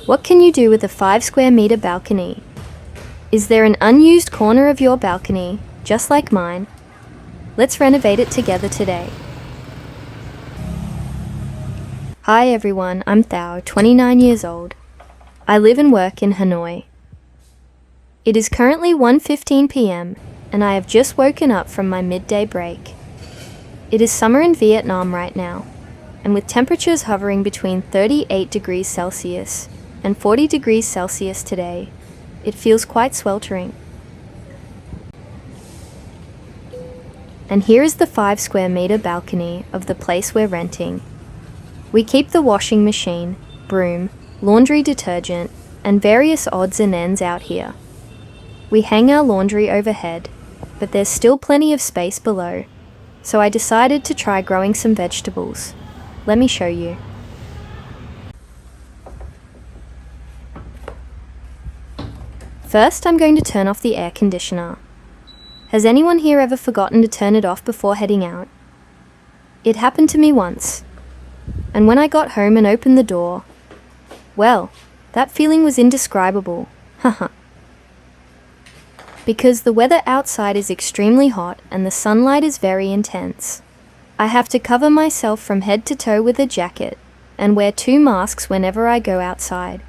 What can you do with a 5 square meter balcony? Is there an unused corner of your balcony, just like mine? Let's renovate it together today. Hi everyone, I'm Thao, 29 years old. I live and work in Hanoi. It is currently 1:15 p.m. and I have just woken up from my midday break. It is summer in Vietnam right now, and with temperatures hovering between 38 degrees Celsius and 40 degrees Celsius today, it feels quite sweltering. And here is the 5 square meter balcony of the place we're renting. We keep the washing machine, broom, laundry detergent, and various odds and ends out here. We hang our laundry overhead, but there's still plenty of space below, so I decided to try growing some vegetables. Let me show you. First, I'm going to turn off the air conditioner. Has anyone here ever forgotten to turn it off before heading out? It happened to me once. And when I got home and opened the door, well, that feeling was indescribable. Haha. Because the weather outside is extremely hot and the sunlight is very intense. I have to cover myself from head to toe with a jacket and wear 2 masks whenever I go outside.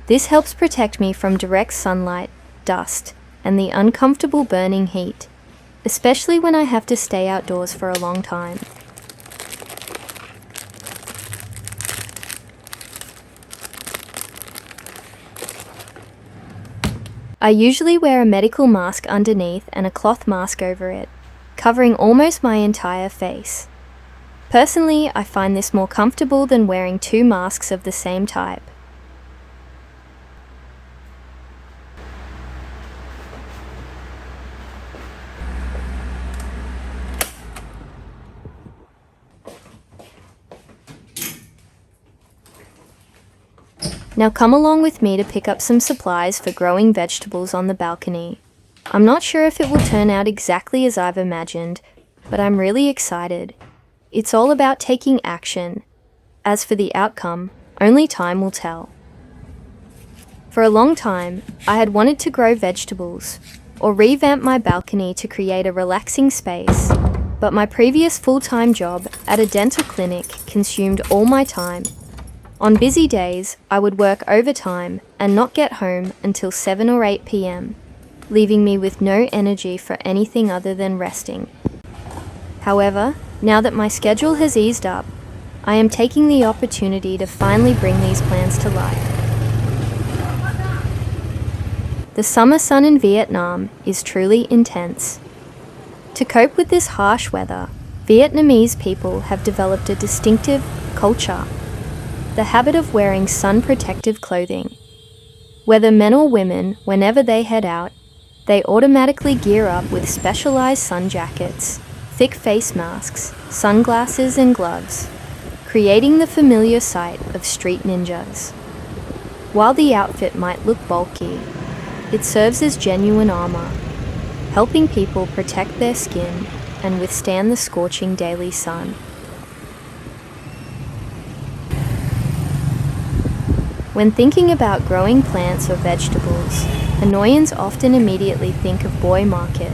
This helps protect me from direct sunlight, dust, and the uncomfortable burning heat, especially when I have to stay outdoors for a long time. I usually wear a medical mask underneath and a cloth mask over it, covering almost my entire face. Personally, I find this more comfortable than wearing 2 masks of the same type. Now come along with me to pick up some supplies for growing vegetables on the balcony. I'm not sure if it will turn out exactly as I've imagined, but I'm really excited. It's all about taking action. As for the outcome, only time will tell. For a long time, I had wanted to grow vegetables, or revamp my balcony to create a relaxing space, but my previous full-time job at a dental clinic consumed all my time. On busy days, I would work overtime and not get home until 7 or 8 p.m., leaving me with no energy for anything other than resting. However, now that my schedule has eased up, I am taking the opportunity to finally bring these plans to life. The summer sun in Vietnam is truly intense. To cope with this harsh weather, Vietnamese people have developed a distinctive culture, the habit of wearing sun-protective clothing. Whether men or women, whenever they head out, they automatically gear up with specialized sun jackets, thick face masks, sunglasses and gloves, creating the familiar sight of street ninjas. While the outfit might look bulky, it serves as genuine armor, helping people protect their skin and withstand the scorching daily sun. When thinking about growing plants or vegetables, Hanoians often immediately think of Boy Market,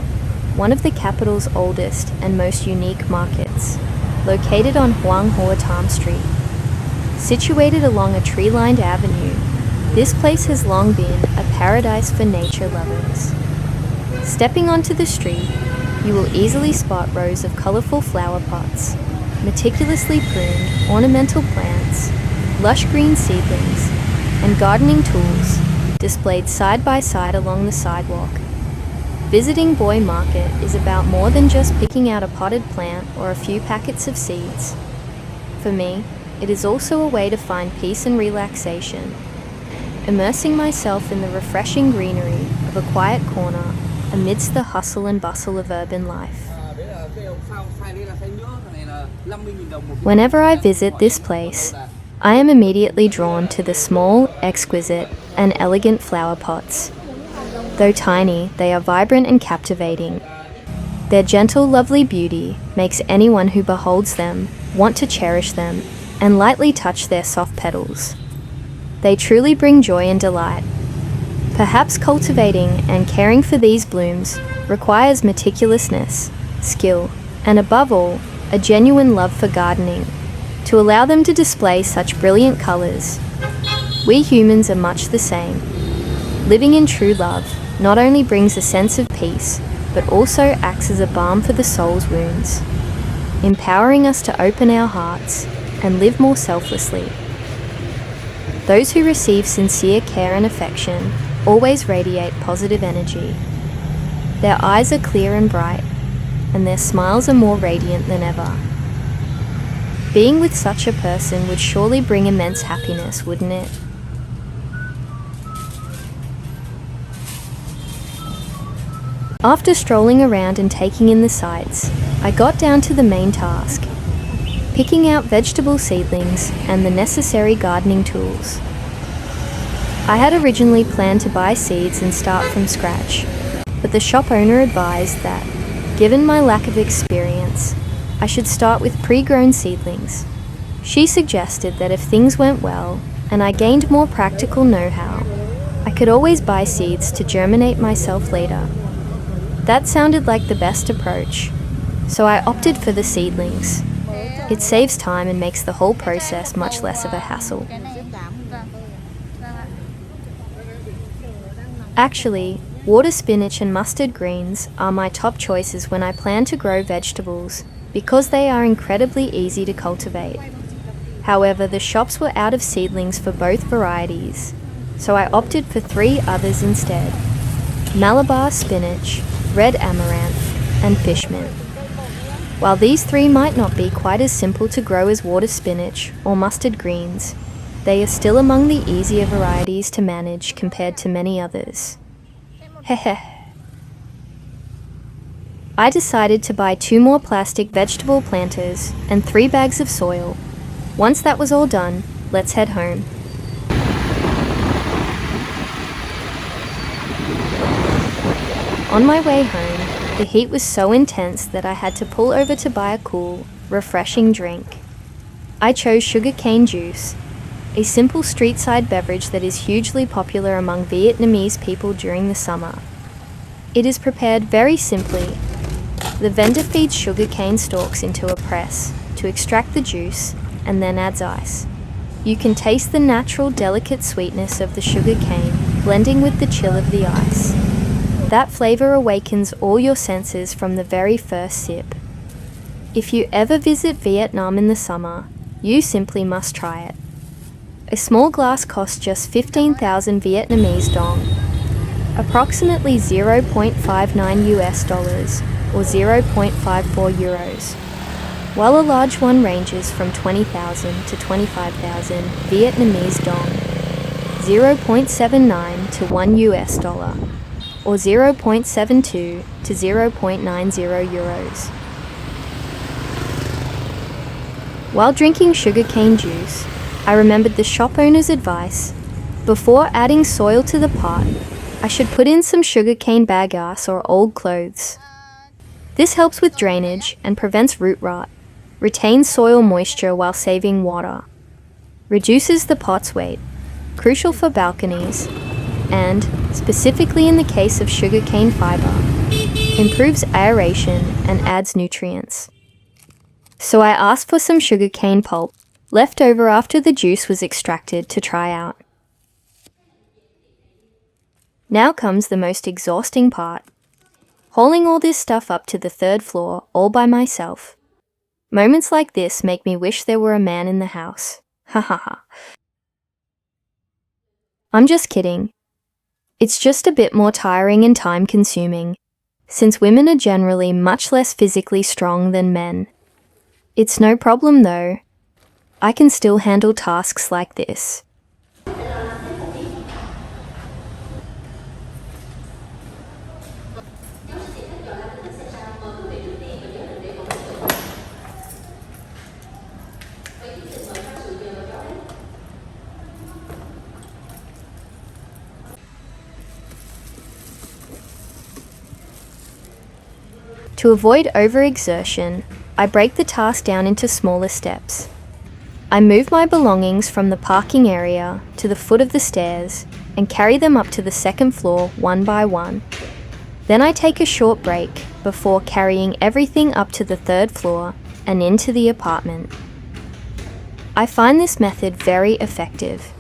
one of the capital's oldest and most unique markets, located on Hoang Hoa Tam Street. Situated along a tree-lined avenue, this place has long been a paradise for nature lovers. Stepping onto the street, you will easily spot rows of colorful flower pots, meticulously pruned ornamental plants, lush green seedlings, and gardening tools displayed side by side along the sidewalk. Visiting Boy Market is about more than just picking out a potted plant or a few packets of seeds. For me, it is also a way to find peace and relaxation, immersing myself in the refreshing greenery of a quiet corner amidst the hustle and bustle of urban life. Whenever I visit this place, I am immediately drawn to the small, exquisite, and elegant flower pots. Though tiny, they are vibrant and captivating. Their gentle, lovely beauty makes anyone who beholds them want to cherish them and lightly touch their soft petals. They truly bring joy and delight. Perhaps cultivating and caring for these blooms requires meticulousness, skill, and above all, a genuine love for gardening, to allow them to display such brilliant colours. We humans are much the same. Living in true love not only brings a sense of peace, but also acts as a balm for the soul's wounds, empowering us to open our hearts and live more selflessly. Those who receive sincere care and affection always radiate positive energy. Their eyes are clear and bright, and their smiles are more radiant than ever. Being with such a person would surely bring immense happiness, wouldn't it? After strolling around and taking in the sights, I got down to the main task, picking out vegetable seedlings and the necessary gardening tools. I had originally planned to buy seeds and start from scratch, but the shop owner advised that, given my lack of experience, I should start with pre-grown seedlings. She suggested that if things went well and I gained more practical know-how, I could always buy seeds to germinate myself later. That sounded like the best approach, so I opted for the seedlings. It saves time and makes the whole process much less of a hassle. Actually, water spinach and mustard greens are my top choices when I plan to grow vegetables because they are incredibly easy to cultivate. However, the shops were out of seedlings for both varieties, so I opted for 3 others instead: Malabar spinach, red amaranth, and fishmint. While these 3 might not be quite as simple to grow as water spinach or mustard greens, they are still among the easier varieties to manage compared to many others. Heh. I decided to buy 2 more plastic vegetable planters and 3 bags of soil. Once that was all done, let's head home. On my way home, the heat was so intense that I had to pull over to buy a cool, refreshing drink. I chose sugarcane juice, a simple street-side beverage that is hugely popular among Vietnamese people during the summer. It is prepared very simply. The vendor feeds sugarcane stalks into a press to extract the juice and then adds ice. You can taste the natural, delicate sweetness of the sugarcane blending with the chill of the ice. That flavor awakens all your senses from the very first sip. If you ever visit Vietnam in the summer, you simply must try it. A small glass costs just 15,000 Vietnamese dong, approximately $0.59 or 0.54 euros, while a large one ranges from 20,000 to 25,000 Vietnamese dong, 0.79 to $1 or 0.72 to 0.90 euros. While drinking sugarcane juice, I remembered the shop owner's advice. Before adding soil to the pot, I should put in some sugarcane bagasse or old clothes. This helps with drainage and prevents root rot, retains soil moisture while saving water, reduces the pot's weight, crucial for balconies, and, specifically in the case of sugarcane fiber, improves aeration and adds nutrients. So I asked for some sugarcane pulp, left over after the juice was extracted, to try out. Now comes the most exhausting part. Hauling all this stuff up to the 3rd floor all by myself. Moments like this make me wish there were a man in the house. Ha ha ha. I'm just kidding. It's just a bit more tiring and time-consuming, since women are generally much less physically strong than men. It's no problem though. I can still handle tasks like this. To avoid overexertion, I break the task down into smaller steps. I move my belongings from the parking area to the foot of the stairs and carry them up to the second floor one by one. Then I take a short break before carrying everything up to the third floor and into the apartment. I find this method very effective.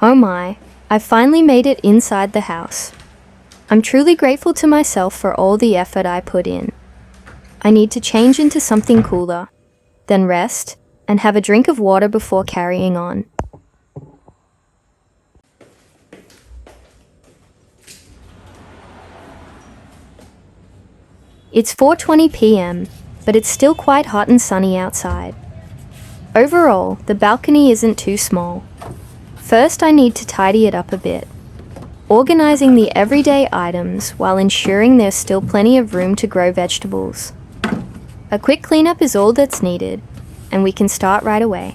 Oh my, I've finally made it inside the house. I'm truly grateful to myself for all the effort I put in. I need to change into something cooler, then rest and have a drink of water before carrying on. It's 4:20 p.m., but it's still quite hot and sunny outside. Overall, the balcony isn't too small. First, I need to tidy it up a bit, organizing the everyday items while ensuring there's still plenty of room to grow vegetables. A quick cleanup is all that's needed, and we can start right away.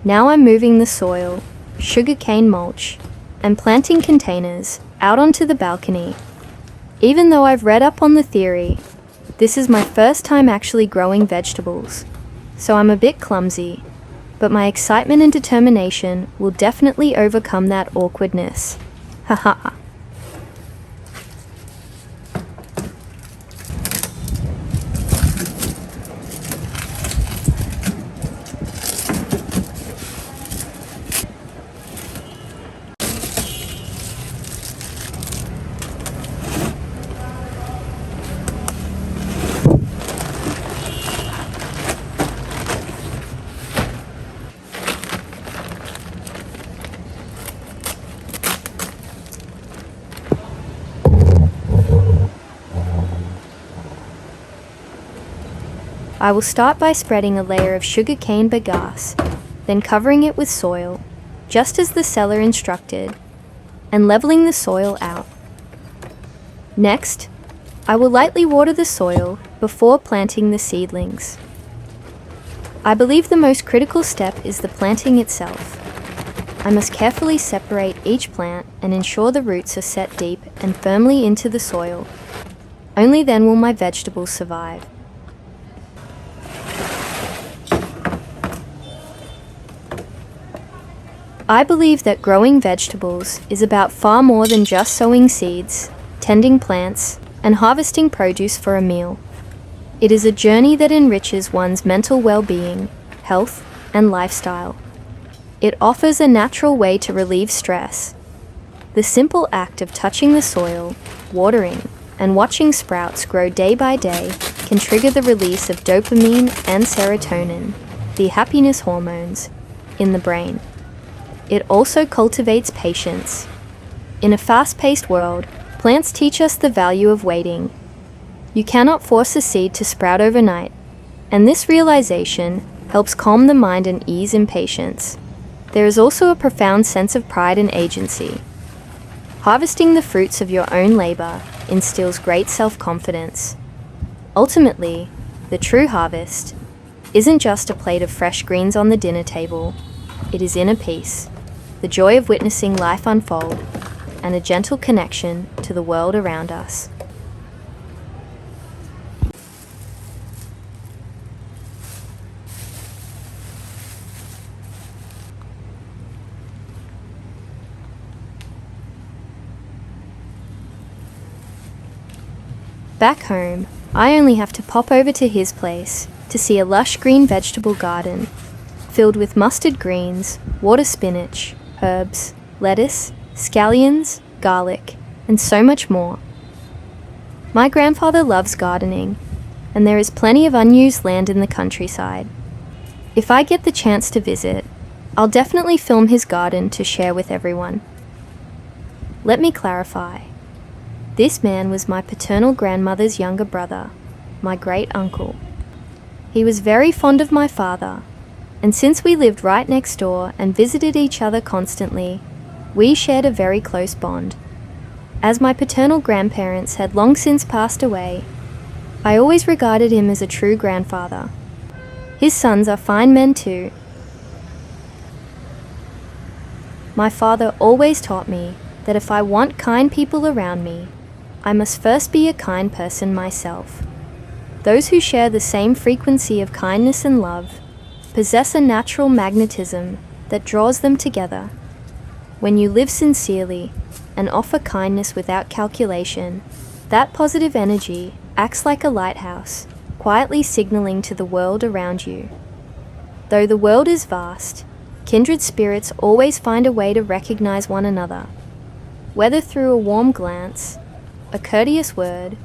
Now I'm moving the soil, sugarcane mulch, and planting containers out onto the balcony. Even though I've read up on the theory, this is my first time actually growing vegetables, so I'm a bit clumsy, but my excitement and determination will definitely overcome that awkwardness. Haha. I will start by spreading a layer of sugarcane bagasse, then covering it with soil, just as the seller instructed, and leveling the soil out. Next, I will lightly water the soil before planting the seedlings. I believe the most critical step is the planting itself. I must carefully separate each plant and ensure the roots are set deep and firmly into the soil. Only then will my vegetables survive. I believe that growing vegetables is about far more than just sowing seeds, tending plants, and harvesting produce for a meal. It is a journey that enriches one's mental well-being, health, and lifestyle. It offers a natural way to relieve stress. The simple act of touching the soil, watering, and watching sprouts grow day by day can trigger the release of dopamine and serotonin, the happiness hormones, in the brain. It also cultivates patience. In a fast-paced world, plants teach us the value of waiting. You cannot force a seed to sprout overnight, and this realization helps calm the mind and ease impatience. There is also a profound sense of pride and agency. Harvesting the fruits of your own labor instills great self-confidence. Ultimately, the true harvest isn't just a plate of fresh greens on the dinner table. It is inner peace, the joy of witnessing life unfold, and a gentle connection to the world around us. Back home, I only have to pop over to his place to see a lush green vegetable garden filled with mustard greens, water spinach, herbs, lettuce, scallions, garlic, and so much more. My grandfather loves gardening, and there is plenty of unused land in the countryside. If I get the chance to visit, I'll definitely film his garden to share with everyone. Let me clarify. This man was my paternal grandmother's younger brother, my great-uncle. He was very fond of my father, and since we lived right next door and visited each other constantly, we shared a very close bond. As my paternal grandparents had long since passed away, I always regarded him as a true grandfather. His sons are fine men too. My father always taught me that if I want kind people around me, I must first be a kind person myself. Those who share the same frequency of kindness and love possess a natural magnetism that draws them together. When you live sincerely and offer kindness without calculation, that positive energy acts like a lighthouse, quietly signaling to the world around you. Though the world is vast, kindred spirits always find a way to recognize one another, whether through a warm glance, a courteous word,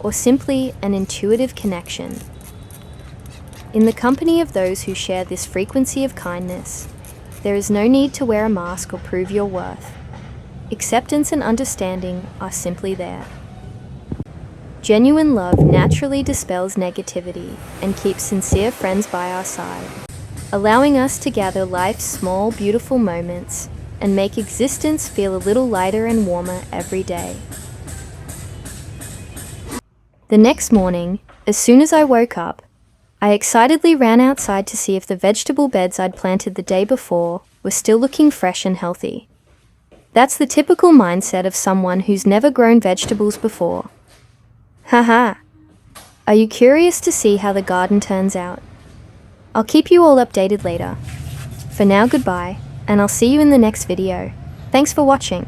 or simply an intuitive connection. In the company of those who share this frequency of kindness, there is no need to wear a mask or prove your worth. Acceptance and understanding are simply there. Genuine love naturally dispels negativity and keeps sincere friends by our side, allowing us to gather life's small, beautiful moments and make existence feel a little lighter and warmer every day. The next morning, as soon as I woke up, I excitedly ran outside to see if the vegetable beds I'd planted the day before were still looking fresh and healthy. That's the typical mindset of someone who's never grown vegetables before. Haha! Are you curious to see how the garden turns out? I'll keep you all updated later. For now, goodbye, and I'll see you in the next video. Thanks for watching.